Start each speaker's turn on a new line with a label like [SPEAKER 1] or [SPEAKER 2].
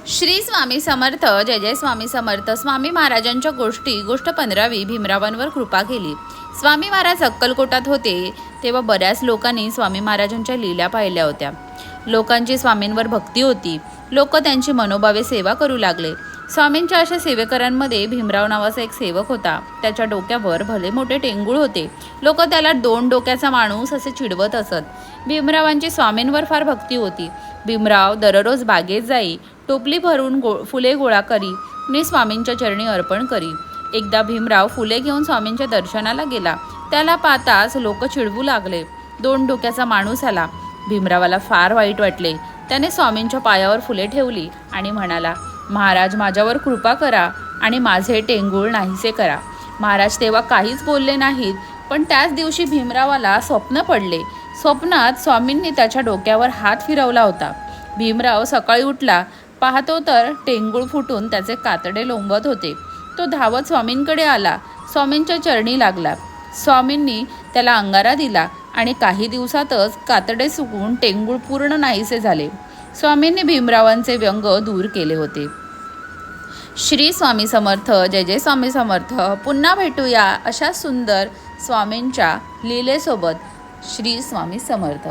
[SPEAKER 1] श्री स्वामी समर्थ. जय जय स्वामी समर्थ. स्वामी महाराजांच्या गोष्ट 15वी. भीमरावांवर कृपा केली. स्वामी महाराज अक्कलकोटात होते तेव्हा बऱ्याच लोकांनी स्वामी महाराजांच्या लीला पाहिल्या होत्या. लोकांची स्वामींवर भक्ती होती. लोक त्यांची मनोभावे सेवा करू लागले. स्वामींच्या अशा सेवेकरांमध्ये भीमराव नावाचा एक सेवक होता. त्याच्या डोक्यावर भले मोठे टेंगूळ होते. लोक त्याला 2 डोक्याचा माणूस असे चिडवत असत. भीमरावांची स्वामींवर फार भक्ती होती. भीमराव दररोज बागेत जाई, टोपली भरून फुले गोळा करी आणि स्वामींच्या चरणी अर्पण करी. एकदा भीमराव फुले घेऊन स्वामींच्या दर्शनाला गेला. त्याला पाहताच लोक चिडवू लागले. 2 डोक्याचा माणूस आला. भीमरावाला फार वाईट वाटले. त्याने स्वामींच्या पायावर फुले ठेवली आणि म्हणाला, महाराज माझ्यावर कृपा करा आणि माझे टेंगूळ नाहीसे करा. महाराज तेव्हा काहीच बोलले नाहीत. पण त्याच दिवशी भीमरावाला स्वप्न पडले. स्वप्नात स्वामींनी त्याच्या डोक्यावर हात फिरवला होता. भीमराव सकाळी उठला, पाहतो तर टेंगूळ फुटून त्याचे कातडे लोंबत होते. तो धावत स्वामींकडे आला. स्वामींच्या चरणी लागला. स्वामींनी त्याला अंगारा दिला आणि काही दिवसातच कातडे सुकून टेंगूळ पूर्ण नाहीसे झाले. स्वामींनी भीमरावांचे व्यंग दूर केले होते. श्री स्वामी समर्थ. जय जय स्वामी समर्थ. पुन्हा भेटूया अशा सुंदर स्वामींच्या लीलेसोबत. श्री स्वामी समर्थ.